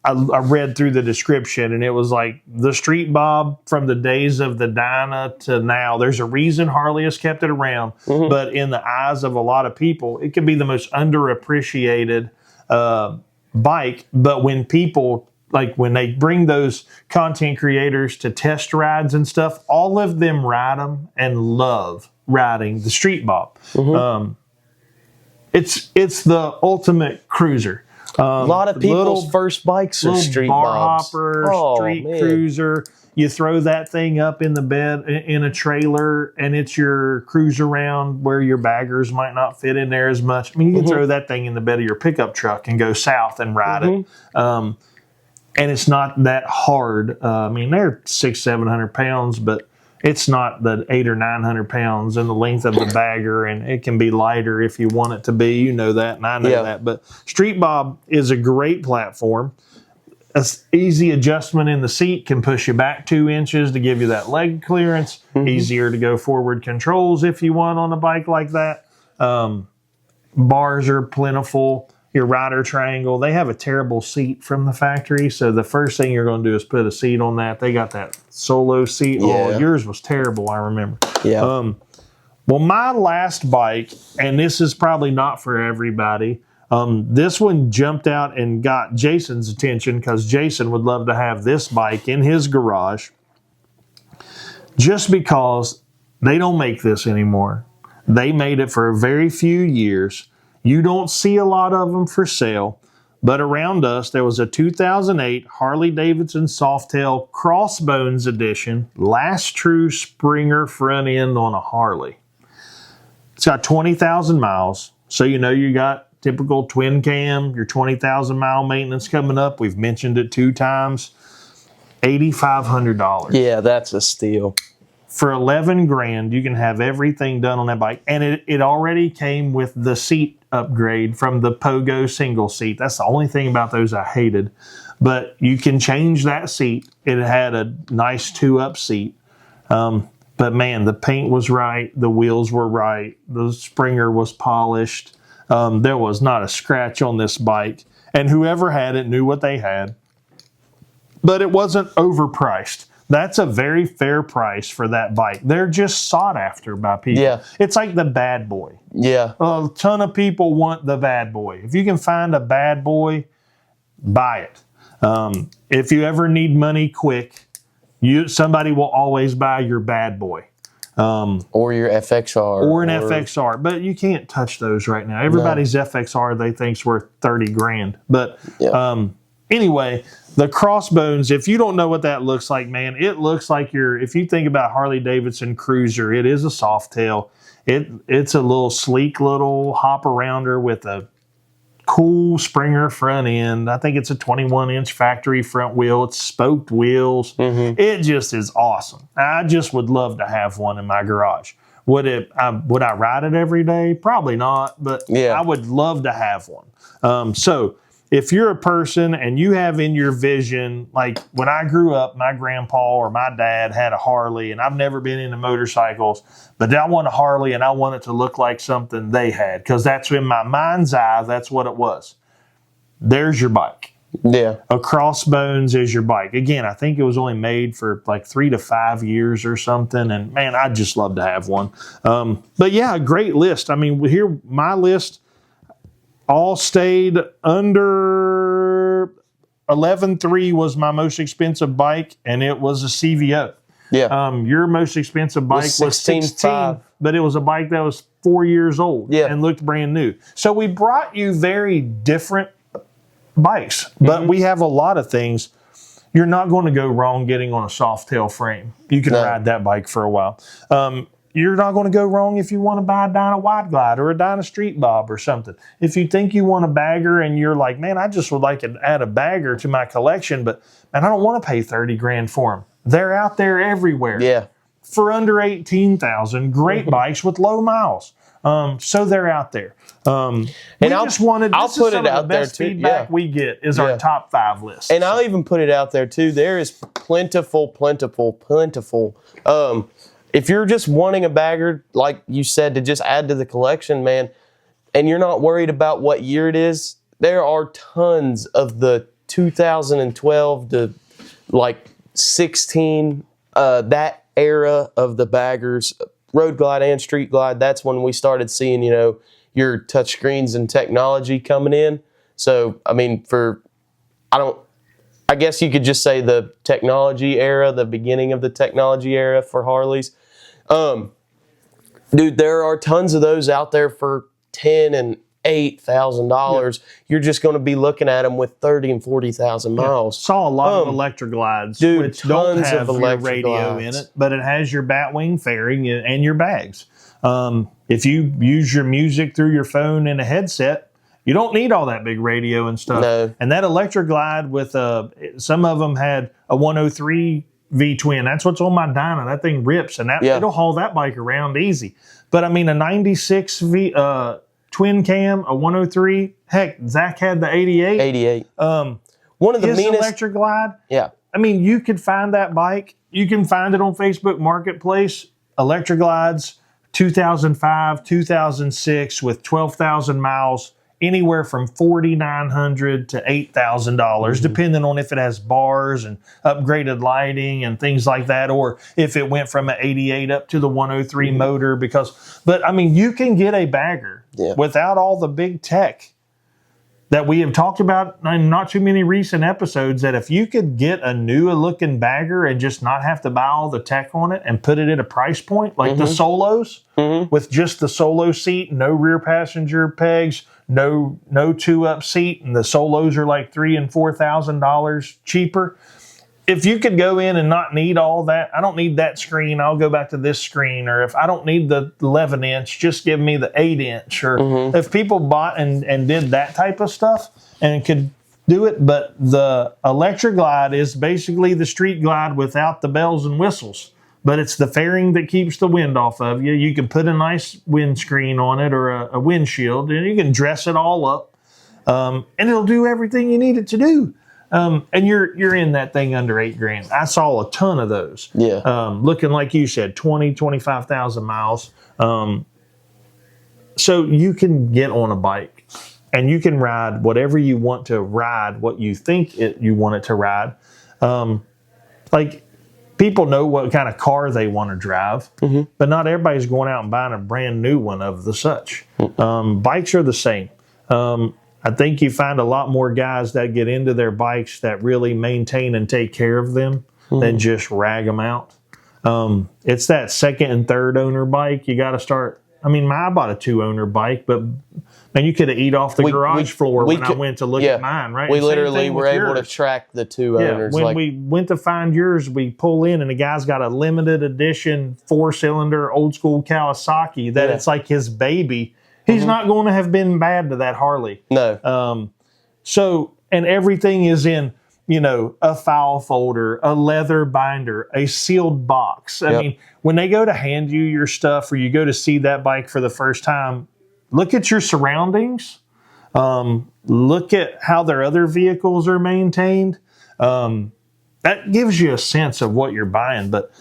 Speaker 1: read through the description, and it was like the Street Bob from the days of the Dyna to now. There's a reason Harley has kept it around, but in the eyes of a lot of people, it could be the most underappreciated bike. But when people, when they bring those content creators to test rides and stuff, all of them ride them and love riding the Street Bob. It's the ultimate cruiser.
Speaker 2: A lot of people's first bikes are Street Bobs.
Speaker 1: Bar hopper, street cruiser. You throw that thing up in the bed in a trailer, and it's your cruise around where your baggers might not fit in there as much. You can throw that thing in the bed of your pickup truck and go south and ride it. And it's not that hard. They're 600-700 pounds, but it's not the 800 or 900 pounds in the length of the bagger, and it can be lighter if you want it to be. You know that, and I know that. But Street Bob is a great platform. An easy adjustment in the seat can push you back 2 inches to give you that leg clearance. Easier to go forward controls if you want on a bike like that. Bars are plentiful. Your rider triangle, they have a terrible seat from the factory, so the first thing you're going to do is put a seat on that. They got that solo seat. Oh, yours was terrible, I remember. Well, my last bike, and this is probably not for everybody, this one jumped out and got Jason's attention because Jason would love to have this bike in his garage just because they don't make this anymore. They made it for a very few years. You don't see a lot of them for sale, but around us there was a 2008 Harley Davidson Softail Crossbones Edition, last true Springer front end on a Harley. It's got 20,000 miles, so you got typical twin cam, your 20,000 mile maintenance coming up. We've mentioned it 2 times. $8,500.
Speaker 2: Yeah, that's a steal.
Speaker 1: For $11,000, you can have everything done on that bike, and it already came with the seat upgrade from the Pogo single seat. That's the only thing about those I hated, but you can change that seat. It had a nice 2-up seat, but But man, the paint was right. The wheels were right. The Springer was polished. There was not a scratch on this bike. And whoever had it knew what they had. But it wasn't overpriced. That's a very fair price for that bike. They're just sought after by people.
Speaker 2: Yeah.
Speaker 1: It's like the bad boy.
Speaker 2: Yeah.
Speaker 1: A ton of people want the bad boy. If you can find a bad boy, buy it. If you ever need money quick, somebody will always buy your bad boy.
Speaker 2: Or your FXR.
Speaker 1: Or an FXR. But you can't touch those right now. Everybody's FXR they think's worth $30,000. But anyway, the Crossbones, if you don't know what that looks like, man, it looks like if you think about Harley Davidson Cruiser, it is a soft tail. It's a little sleek little hop arounder with a cool Springer front end. I think it's a 21-inch factory front wheel. It's spoked wheels. It just is awesome. I just would love to have one in my garage. Would I ride it every day? Probably not, but I would love to have one. So if you're a person and you have in your vision, like when I grew up, my grandpa or my dad had a Harley, and I've never been into motorcycles, but I want a Harley and I want it to look like something they had, because that's in my mind's eye, that's what it was. There's your bike.
Speaker 2: Yeah. A
Speaker 1: Crossbones is your bike. Again, I think it was only made for like 3 to 5 years or something, and man, I'd just love to have one. But yeah, a great list. I mean, here, my list all stayed under 11.3 was my most expensive bike, and it was a CVO.
Speaker 2: Yeah.
Speaker 1: Your most expensive bike was 16, but it was a bike that was 4 years old and looked brand new. So we brought you very different bikes, but we have a lot of things. You're not going to go wrong getting on a soft tail frame. You can ride that bike for a while. You're not going to go wrong if you want to buy a Dyna Wide Glide or a Dyna Street Bob or something. If you think you want a bagger and you're like, man, I just would like to add a bagger to my collection, but man, I don't want to pay $30,000 for them. They're out there everywhere.
Speaker 2: Yeah.
Speaker 1: For under $18,000, great bikes with low miles. So they're out there.
Speaker 2: And I'll put it out there too.
Speaker 1: Feedback we get is our top 5 list.
Speaker 2: And I'll even put it out there too. There is plentiful. If you're just wanting a bagger, like you said, to just add to the collection, man, and you're not worried about what year it is, there are tons of the 2012 to like 16, that era of the baggers, Road Glide and Street Glide. That's when we started seeing, your touch screens and technology coming in. So, I mean, I guess you could just say the technology era, the beginning of the technology era for Harleys. Dude, there are tons of those out there for $10,000 and $8,000. You're just going to be looking at them with 30 and 40,000 miles.
Speaker 1: Saw a lot of electric glides, which don't have your radio in it, but it has your Batwing fairing and your bags. If you use your music through your phone and a headset, you don't need all that big radio and stuff.
Speaker 2: No.
Speaker 1: And that electric glide with some of them had a 103 V-twin. That's what's on my Dyna. That thing rips, and it'll haul that bike around easy. But I mean, a 96 twin cam, a 103. Heck, Zach had the 88.
Speaker 2: 88. One of the
Speaker 1: his
Speaker 2: meanest
Speaker 1: electric glide.
Speaker 2: Yeah.
Speaker 1: I mean, you could find that bike. You can find it on Facebook Marketplace. Electric glides, 2005, 2006, with 12,000 miles. Anywhere from $4,900 to $8,000, depending on if it has bars and upgraded lighting and things like that, or if it went from an 88 up to the 103 motor. But I mean, you can get a bagger without all the big tech that we have talked about in not too many recent episodes, that if you could get a new looking bagger and just not have to buy all the tech on it and put it at a price point, like the Solos, with just the Solo seat, no rear passenger pegs, no 2-up seat, and the Solos are like $3,000 and $4,000 cheaper. If you could go in and not need all that, I don't need that screen, I'll go back to this screen. Or if I don't need the 11-inch, just give me the 8-inch. Or if people bought and did that type of stuff and could do it. But the electric glide is basically the street glide without the bells and whistles. But it's the fairing that keeps the wind off of you. You can put a nice windscreen on it or a windshield, and you can dress it all up. And it'll do everything you need it to do. And you're in that thing under $8,000. I saw a ton of those.
Speaker 2: Yeah.
Speaker 1: Looking like you said, 25,000 miles. So you can get on a bike and you can ride whatever you want to ride, what you think you want it to ride. Like people know what kind of car they want to drive, but not everybody's going out and buying a brand new one of the such. Bikes are the same. I think you find a lot more guys that get into their bikes that really maintain and take care of them than just rag them out. It's that second and third owner bike. You got to start. I mean, I bought a 2-owner bike, but man, you could have eat off the garage floor when I went to look at mine, right?
Speaker 2: We literally were able to track the 2 owners.
Speaker 1: When we went to find yours, we pull in and the guy's got a limited edition 4-cylinder old school Kawasaki that it's like his baby. He's not going to have been bad to that Harley.
Speaker 2: No.
Speaker 1: So, and everything is in, a file folder, a leather binder, a sealed box. I mean, when they go to hand you your stuff or you go to see that bike for the first time, look at your surroundings. Look at how their other vehicles are maintained. That gives you a sense of what you're buying. But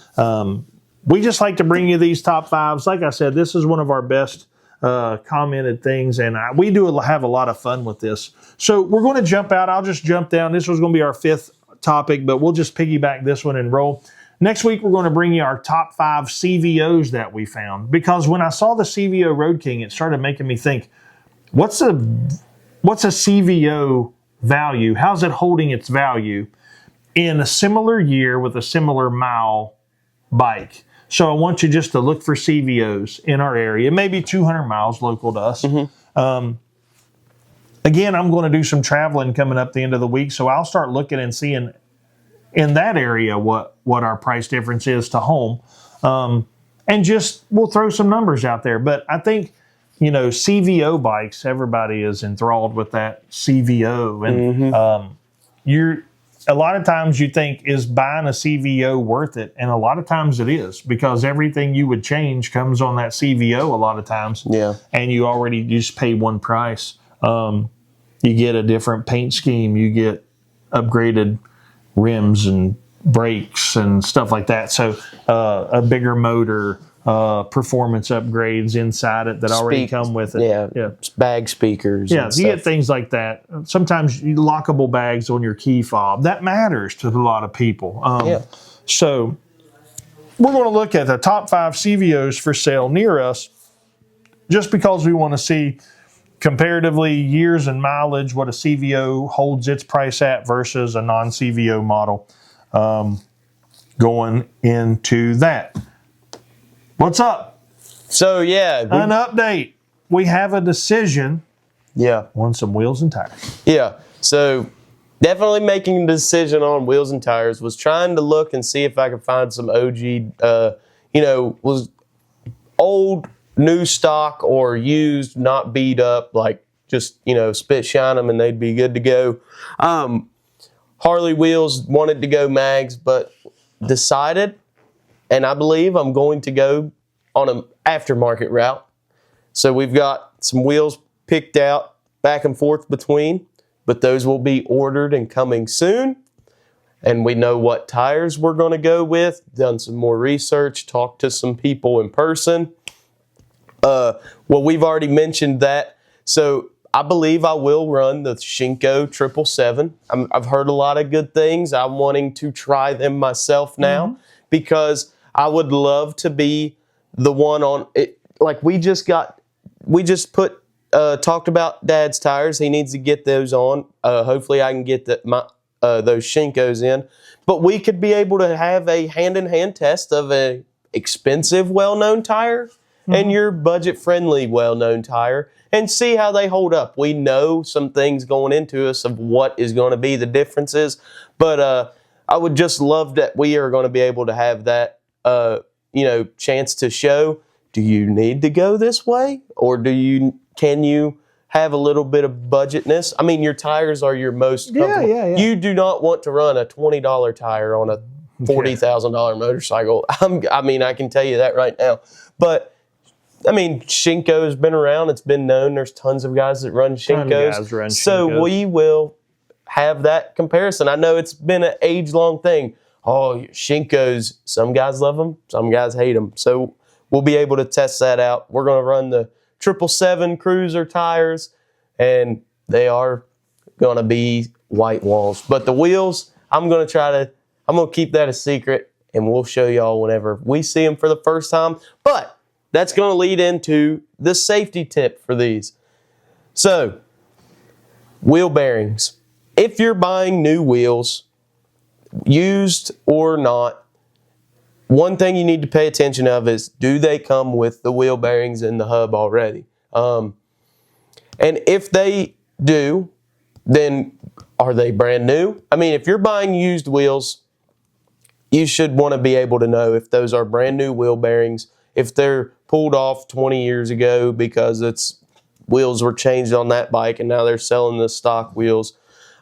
Speaker 1: we just like to bring you these top 5s. Like I said, this is one of our best commented things, and we do have a lot of fun with this. So we're going to jump out. I'll just jump down. This was going to be our 5th topic, but we'll just piggyback this one and roll. Next week, we're going to bring you our top 5 CVOs that we found, because when I saw the CVO Road King, it started making me think, what's a CVO value? How's it holding its value in a similar year with a similar mile bike? So I want you just to look for CVOs in our area, maybe 200 miles local to us. Again, I'm going to do some traveling coming up the end of the week, so I'll start looking and seeing in that area what our price difference is to home. And just we'll throw some numbers out there. But I think, CVO bikes, everybody is enthralled with that CVO. And a lot of times you think, is buying a CVO worth it? And a lot of times it is, because everything you would change comes on that CVO a lot of times.
Speaker 2: Yeah.
Speaker 1: And you just pay one price. You get a different paint scheme. You get upgraded rims and brakes and stuff like that. So a bigger motor, performance upgrades inside it that already come with it.
Speaker 2: Yeah. Bag speakers.
Speaker 1: Yeah, you get things like that. Sometimes lockable bags on your key fob. That matters to a lot of people. So we're going to look at the top 5 CVOs for sale near us, just because we want to see comparatively years and mileage, what a CVO holds its price at versus a non-CVO model. Going into that. What's up?
Speaker 2: So,
Speaker 1: an update. We have a decision on some wheels and tires.
Speaker 2: Yeah. So, definitely making a decision on wheels and tires. Was trying to look and see if I could find some OG, was old, new stock or used, not beat up, like just, spit shine them and they'd be good to go. Harley wheels, wanted to go mags, but decided, and I believe I'm going to go on an aftermarket route. So we've got some wheels picked out back and forth between, but those will be ordered and coming soon. And we know what tires we're going to go with, done some more research, talked to some people in person. We've already mentioned that. So I believe I will run the Shinko 777. I've heard a lot of good things. I'm wanting to try them myself now because I would love to be the one on it. Like talked about Dad's tires. He needs to get those on. Hopefully I can get those Shinkos in. But we could be able to have a hand-in-hand test of a expensive, well-known tire and your budget-friendly, well-known tire, and see how they hold up. We know some things going into us of what is going to be the differences, but I would just love that we are going to be able to have that, chance to show. Do you need to go this way, or can you have a little bit of budgetness? I mean, your tires are your most comfortable.
Speaker 1: Yeah.
Speaker 2: You do not want to run a $20 tire on a $40,000 motorcycle. I can tell you that right now. But Shinko's been around. It's been known. There's tons of guys that run Shinkos. We will have that comparison. I know it's been an age-long thing. Oh, Shinkos, some guys love them, some guys hate them. So we'll be able to test that out. We're going to run the 777 Cruiser tires, and they are going to be white walls. But the wheels, I'm going to keep that a secret, and we'll show y'all whenever we see them for the first time. But that's going to lead into the safety tip for these. So, wheel bearings. If you're buying new wheels, used or not, one thing you need to pay attention of is, do they come with the wheel bearings in the hub already? And if they do, then are they brand new? I mean, if you're buying used wheels, you should want to be able to know if those are brand new wheel bearings, if they're pulled off 20 years ago because wheels were changed on that bike and now they're selling the stock wheels.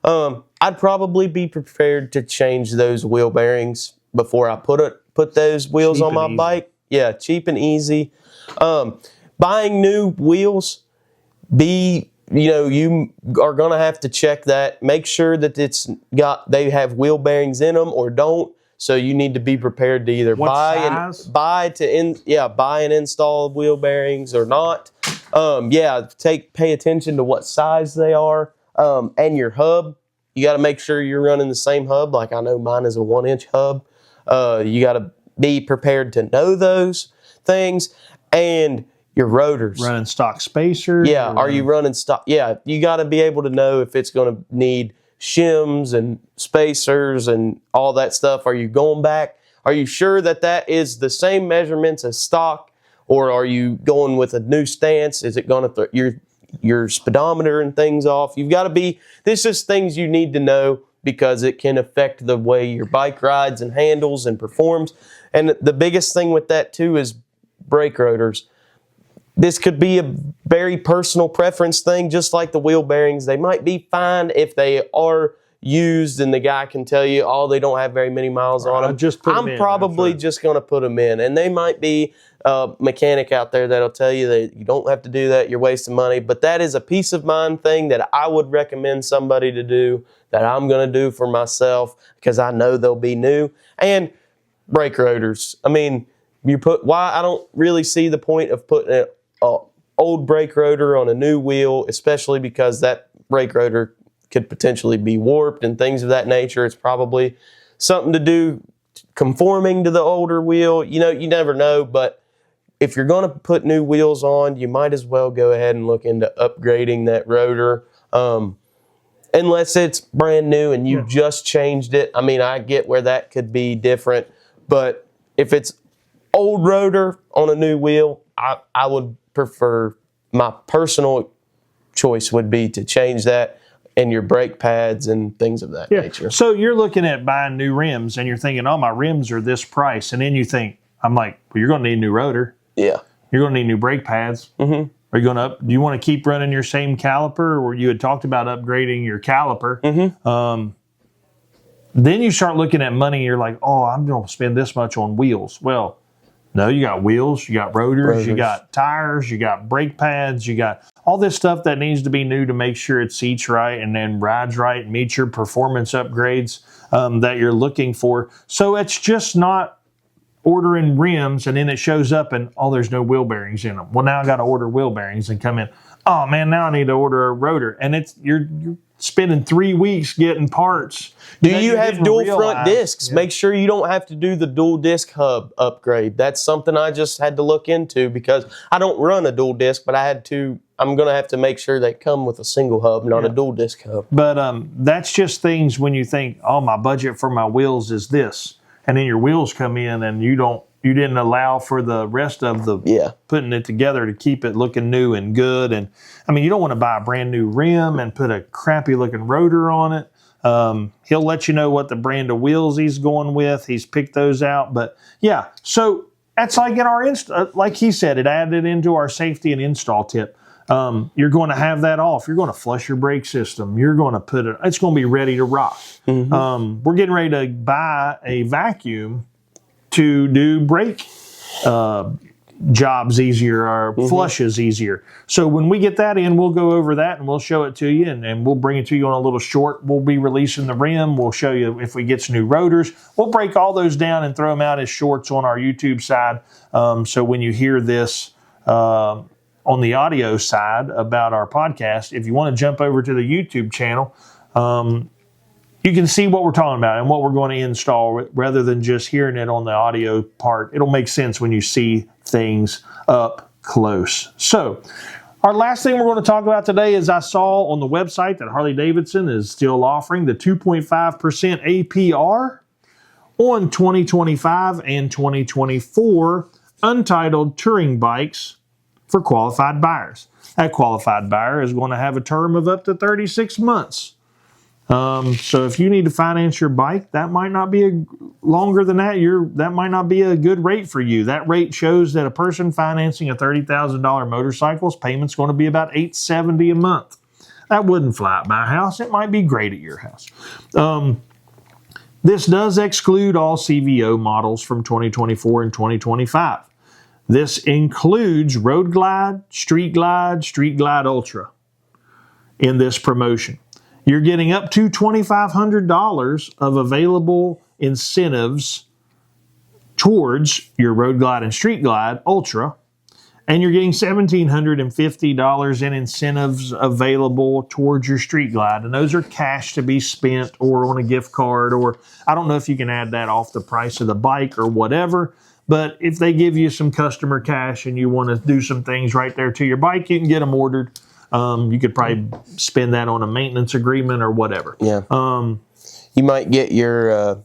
Speaker 2: I'd probably be prepared to change those wheel bearings before I put those wheels on my bike. Yeah, cheap and easy. Buying new wheels, you are going to have to check that. Make sure that they have wheel bearings in them or don't. So you need to be prepared to either buy and install wheel bearings or not. Pay attention to what size they are, and your hub. You got to make sure you're running the same hub. Like I know mine is a 1-inch hub. You got to be prepared to know those things, and your rotors.
Speaker 1: Running stock spacers.
Speaker 2: Yeah, are you running stock? Yeah, you got to be able to know if it's going to need shims and spacers and all that stuff. Are you going back? Are you sure that is the same measurements as stock, or are you going with a new stance? Is it going to throw your speedometer and things off? You've got to be. This is things you need to know because it can affect the way your bike rides and handles and performs. And the biggest thing with that too is brake rotors. This could be a very personal preference thing, just like the wheel bearings. They might be fine if they are used and the guy can tell you, oh, they don't have very many miles on them. I'm probably just going to put them in. And they might be a mechanic out there that'll tell you that you don't have to do that, you're wasting money. But that is a peace of mind thing that I would recommend somebody to do, that I'm going to do for myself because I know they'll be new. And brake rotors. I mean, I don't really see the point of putting an old brake rotor on a new wheel, especially because that brake rotor could potentially be warped and things of that nature. It's probably something to do conforming to the older wheel. You never know, but if you're going to put new wheels on, you might as well go ahead and look into upgrading that rotor. Unless it's brand new and you just changed it. I mean, I get where that could be different, but if it's old rotor on a new wheel, I would prefer, my personal choice would be to change that and your brake pads and things of that nature.
Speaker 1: So you're looking at buying new rims and you're thinking, oh, my rims are this price. And then you think, I'm like, well, you're going to need a new rotor.
Speaker 2: Yeah.
Speaker 1: You're going to need new brake pads. Mm-hmm. Are you going to do you want to keep running your same caliper, or you had talked about upgrading your caliper? Mm-hmm. Then you start looking at money. You're like, oh, I'm going to spend this much on wheels. Well, no, you got wheels, you got rotors, you got tires, you got brake pads, you got all this stuff that needs to be new to make sure it seats right and then rides right and meets your performance upgrades that you're looking for. So it's just not ordering rims and then it shows up and, oh, there's no wheel bearings in them. Well, now I got to order wheel bearings and come in. Oh, man, now I need to order a rotor. And you're spending 3 weeks getting parts.
Speaker 2: Do you have dual front discs? Yeah. Make sure you don't have to do the dual disc hub upgrade. That's something I just had to look into because I don't run a dual disc, but I'm going to have to make sure they come with a single hub, not a dual disc hub.
Speaker 1: But that's just things when you think, oh, my budget for my wheels is this. And then your wheels come in and you didn't allow for the rest of the putting it together to keep it looking new and good. And I mean, you don't want to buy a brand new rim and put a crappy looking rotor on it. He'll let you know what the brand of wheels he's going with. He's picked those out. But yeah, so that's like in our like he said, it added into our safety and install tip. You're going to have that off. You're going to flush your brake system. You're going to it's going to be ready to rock. Mm-hmm. We're getting ready to buy a vacuum to do brake jobs easier or flushes easier. So when we get that in, we'll go over that and we'll show it to you, and we'll bring it to you on a little short. We'll be releasing the rim. We'll show you if we get some new rotors. We'll break all those down and throw them out as shorts on our YouTube side. So when you hear this on the audio side about our podcast, if you want to jump over to the YouTube channel, you can see what we're talking about and what we're going to install rather than just hearing it on the audio part. It'll make sense when you see things up close. So our last thing we're going to talk about today is I saw on the website that Harley Davidson is still offering the 2.5% APR on 2025 and 2024 untitled touring bikes for qualified buyers. That qualified buyer is going to have a term of up to 36 months. So if you need to finance your bike, that might not be longer than that. That might not be a good rate for you. That rate shows that a person financing a $30,000 motorcycle's payment's going to be about $870 a month. That wouldn't fly at my house. It might be great at your house. This does exclude all CVO models from 2024 and 2025. This includes Road Glide, Street Glide Ultra in this promotion. You're getting up to $2,500 of available incentives towards your Road Glide and Street Glide Ultra, and you're getting $1,750 in incentives available towards your Street Glide, and those are cash to be spent or on a gift card, or I don't know if you can add that off the price of the bike or whatever, but if they give you some customer cash and you want to do some things right there to your bike, you can get them ordered. You could probably spend that on a maintenance agreement or whatever.
Speaker 2: Yeah. You might get your.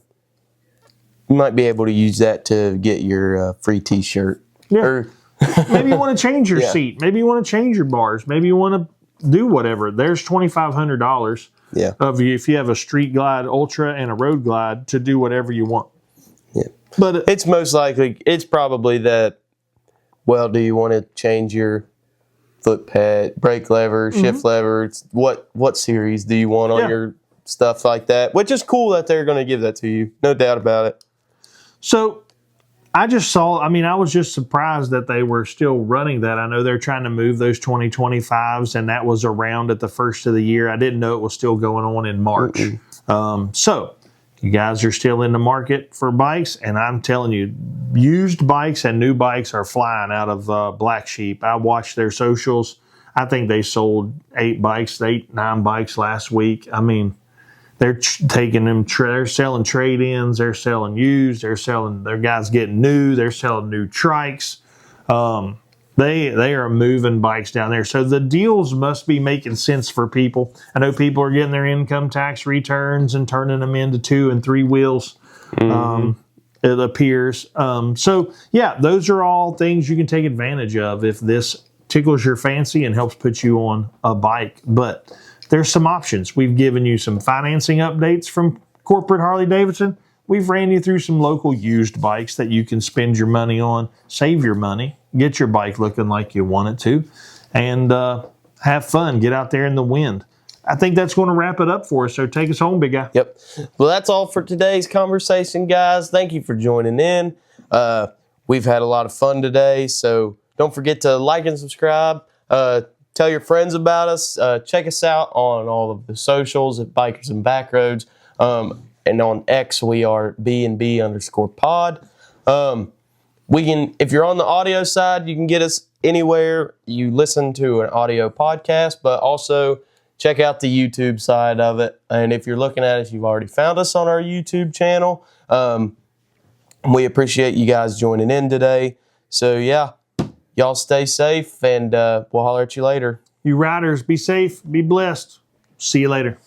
Speaker 2: You might be able to use that to get your free T-shirt.
Speaker 1: Yeah.
Speaker 2: Or
Speaker 1: maybe you want to change your seat. Maybe you want to change your bars. Maybe you want to do whatever. There's $2,500.
Speaker 2: Yeah.
Speaker 1: Of you if you have a Street Glide Ultra and a Road Glide to do whatever you want.
Speaker 2: Yeah.
Speaker 1: But
Speaker 2: it's most likely. It's probably that. Well, do you want to change your foot pad, brake lever, shift lever? It's what series do you want on your stuff like that? Which is cool that they're going to give that to you. No doubt about it.
Speaker 1: So I was just surprised that they were still running that. I know they're trying to move those 2025s, and that was around at the first of the year. I didn't know it was still going on in March. So you guys are still in the market for bikes, and I'm telling you, used bikes and new bikes are flying out of Black Sheep. I watched their socials. I think they sold 9 bikes last week. I mean, they're taking them, they're selling trade-ins, they're selling used, their guys getting new, they're selling new trikes. They are moving bikes down there. So the deals must be making sense for people. I know people are getting their income tax returns and turning them into 2 and 3 wheels, it appears. So, yeah, those are all things you can take advantage of if this tickles your fancy and helps put you on a bike. But there's some options. We've given you some financing updates from Corporate Harley Davidson. We've ran you through some local used bikes that you can spend your money on, save your money, get your bike looking like you want it to, and have fun. Get out there in the wind. I think that's going to wrap it up for us. So take us home, big guy.
Speaker 2: Yep. Well, that's all for today's conversation, guys. Thank you for joining in. We've had a lot of fun today, so don't forget to like and subscribe. Tell your friends about us. Check us out on all of the socials at Bikers and Backroads. And on X, we are B&B_pod. If you're on the audio side, you can get us anywhere you listen to an audio podcast, but also check out the YouTube side of it. And if you're looking at us, you've already found us on our YouTube channel. We appreciate you guys joining in today. So, yeah, y'all stay safe, and we'll holler at you later.
Speaker 1: You riders, be safe, be blessed. See you later.